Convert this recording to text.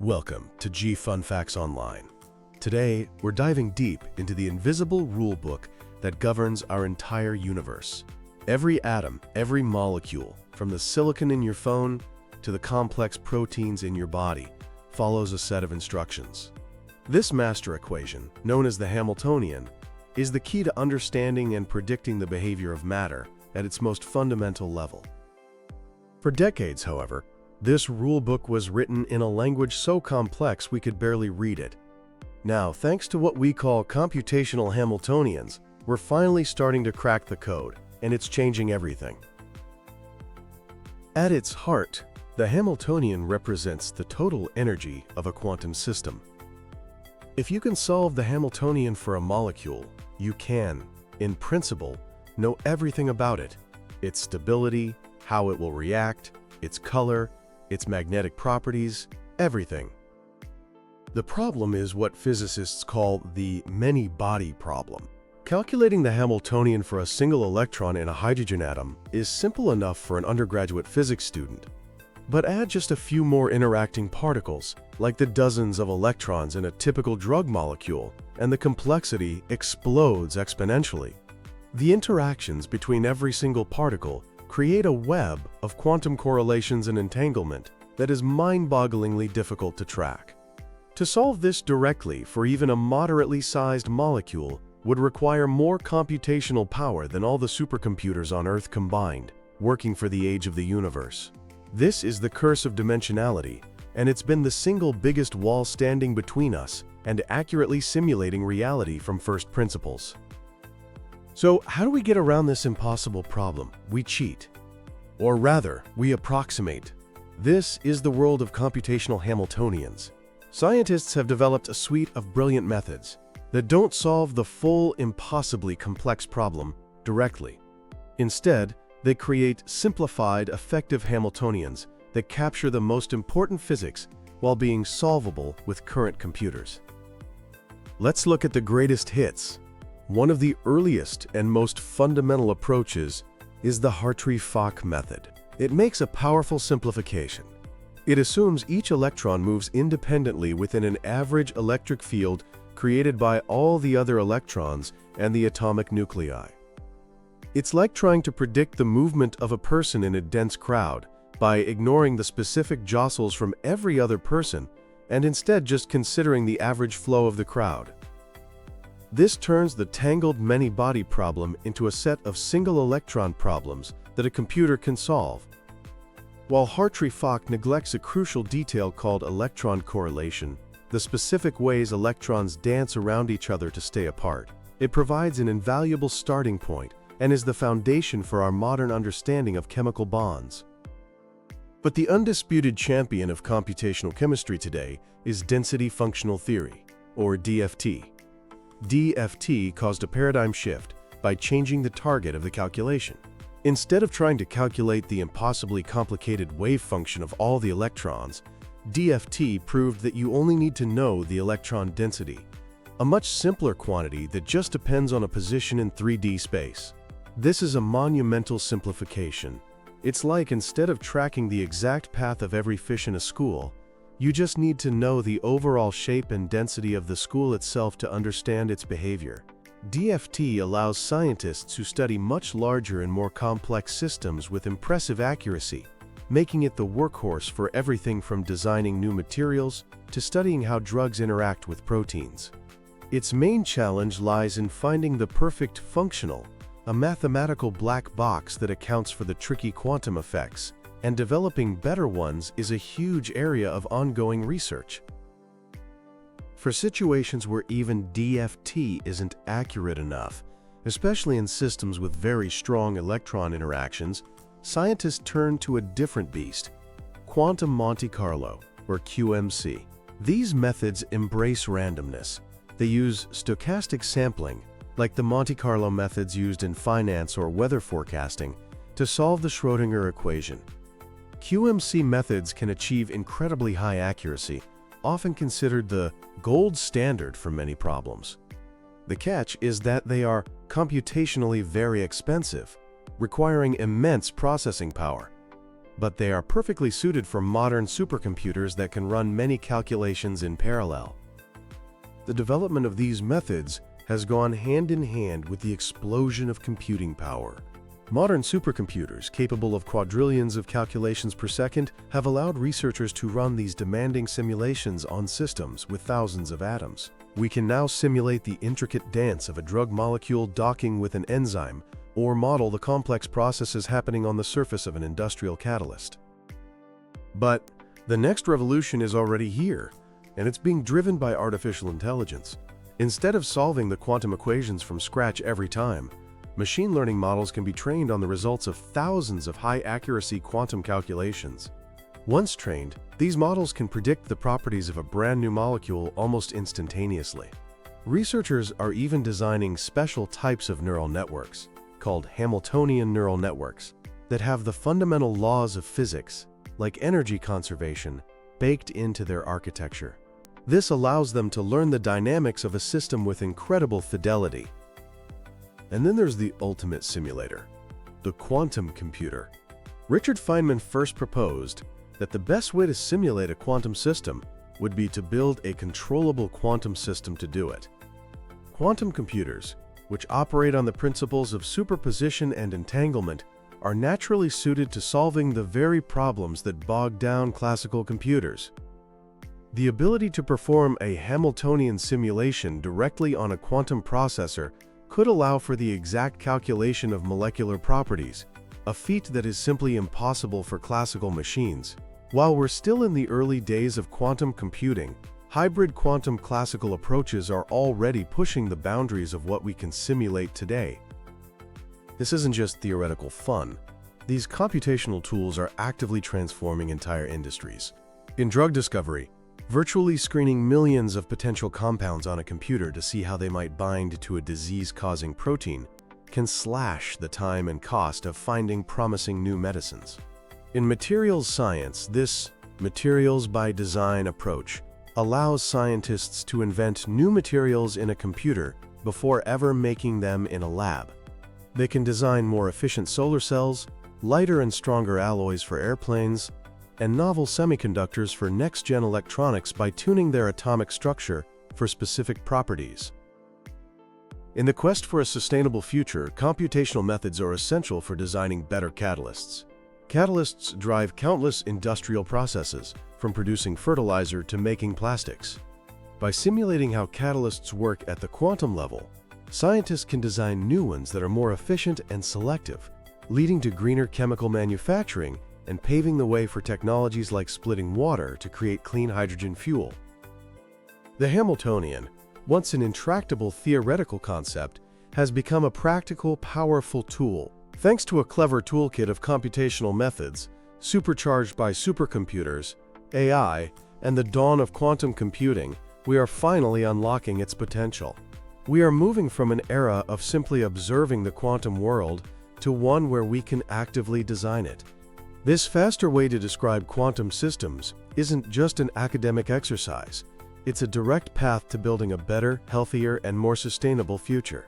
Welcome to G Fun Facts Online. Today, we're diving deep into the invisible rulebook that governs our entire universe. Every atom, every molecule, from the silicon in your phone to the complex proteins in your body, follows a set of instructions. This master equation, known as the Hamiltonian, is the key to understanding and predicting the behavior of matter at its most fundamental level. For decades, however, this rulebook was written in a language so complex we could barely read it. Now, thanks to what we call computational Hamiltonians, we're finally starting to crack the code, and it's changing everything. At its heart, the Hamiltonian represents the total energy of a quantum system. If you can solve the Hamiltonian for a molecule, you can, in principle, know everything about it: its stability, how it will react, its color, its magnetic properties, everything. The problem is what physicists call the many-body problem. Calculating the Hamiltonian for a single electron in a hydrogen atom is simple enough for an undergraduate physics student. But add just a few more interacting particles, like the dozens of electrons in a typical drug molecule, and the complexity explodes exponentially. The interactions between every single particle create a web of quantum correlations and entanglement that is mind-bogglingly difficult to track. To solve this directly for even a moderately sized molecule would require more computational power than all the supercomputers on Earth combined, working for the age of the universe. This is the curse of dimensionality, and it's been the single biggest wall standing between us and accurately simulating reality from first principles. So, how do we get around this impossible problem? We cheat. Or rather, we approximate. This is the world of computational Hamiltonians. Scientists have developed a suite of brilliant methods that don't solve the full, impossibly complex problem directly. Instead, they create simplified, effective Hamiltonians that capture the most important physics while being solvable with current computers. Let's look at the greatest hits. One of the earliest and most fundamental approaches is the Hartree-Fock method. It makes a powerful simplification. It assumes each electron moves independently within an average electric field created by all the other electrons and the atomic nuclei. It's like trying to predict the movement of a person in a dense crowd by ignoring the specific jostles from every other person and instead just considering the average flow of the crowd. This turns the tangled many-body problem into a set of single-electron problems that a computer can solve. While Hartree-Fock neglects a crucial detail called electron correlation, the specific ways electrons dance around each other to stay apart, it provides an invaluable starting point and is the foundation for our modern understanding of chemical bonds. But the undisputed champion of computational chemistry today is density functional theory, or DFT. DFT caused a paradigm shift by changing the target of the calculation. Instead of trying to calculate the impossibly complicated wave function of all the electrons, DFT proved that you only need to know the electron density, a much simpler quantity that just depends on a position in 3D space. This is a monumental simplification. It's like, instead of tracking the exact path of every fish in a school, you just need to know the overall shape and density of the school itself to understand its behavior. DFT allows scientists to study much larger and more complex systems with impressive accuracy, making it the workhorse for everything from designing new materials to studying how drugs interact with proteins. Its main challenge lies in finding the perfect functional, a mathematical black box that accounts for the tricky quantum effects, and developing better ones is a huge area of ongoing research. For situations where even DFT isn't accurate enough, especially in systems with very strong electron interactions, scientists turn to a different beast: Quantum Monte Carlo, or QMC. These methods embrace randomness. They use stochastic sampling, like the Monte Carlo methods used in finance or weather forecasting, to solve the Schrödinger equation. QMC methods can achieve incredibly high accuracy, often considered the gold standard for many problems. The catch is that they are computationally very expensive, requiring immense processing power. but they are perfectly suited for modern supercomputers that can run many calculations in parallel. The development of these methods has gone hand in hand with the explosion of computing power. Modern supercomputers, capable of quadrillions of calculations per second, have allowed researchers to run these demanding simulations on systems with thousands of atoms. We can now simulate the intricate dance of a drug molecule docking with an enzyme, or model the complex processes happening on the surface of an industrial catalyst. But the next revolution is already here, and it's being driven by artificial intelligence. Instead of solving the quantum equations from scratch every time, machine learning models can be trained on the results of thousands of high-accuracy quantum calculations. Once trained, these models can predict the properties of a brand new molecule almost instantaneously. Researchers are even designing special types of neural networks, called Hamiltonian neural networks, that have the fundamental laws of physics, like energy conservation, baked into their architecture. This allows them to learn the dynamics of a system with incredible fidelity. And then there's the ultimate simulator, the quantum computer. Richard Feynman first proposed that the best way to simulate a quantum system would be to build a controllable quantum system to do it. Quantum computers, which operate on the principles of superposition and entanglement, are naturally suited to solving the very problems that bog down classical computers. The ability to perform a Hamiltonian simulation directly on a quantum processor could allow for the exact calculation of molecular properties, a feat that is simply impossible for classical machines. While we're still in the early days of quantum computing, hybrid quantum classical approaches are already pushing the boundaries of what we can simulate today. This isn't just theoretical fun. These computational tools are actively transforming entire industries. In drug discovery, virtually screening millions of potential compounds on a computer to see how they might bind to a disease-causing protein can slash the time and cost of finding promising new medicines. In materials science, this materials by design approach allows scientists to invent new materials in a computer before ever making them in a lab. They can design more efficient solar cells, lighter and stronger alloys for airplanes, and novel semiconductors for next-gen electronics by tuning their atomic structure for specific properties. In the quest for a sustainable future, computational methods are essential for designing better catalysts. Catalysts drive countless industrial processes, from producing fertilizer to making plastics. By simulating how catalysts work at the quantum level, scientists can design new ones that are more efficient and selective, leading to greener chemical manufacturing and paving the way for technologies like splitting water to create clean hydrogen fuel. The Hamiltonian, once an intractable theoretical concept, has become a practical, powerful tool. Thanks to a clever toolkit of computational methods, supercharged by supercomputers, AI, and the dawn of quantum computing, we are finally unlocking its potential. We are moving from an era of simply observing the quantum world to one where we can actively design it. This faster way to describe quantum systems isn't just an academic exercise. It's a direct path to building a better, healthier, and more sustainable future.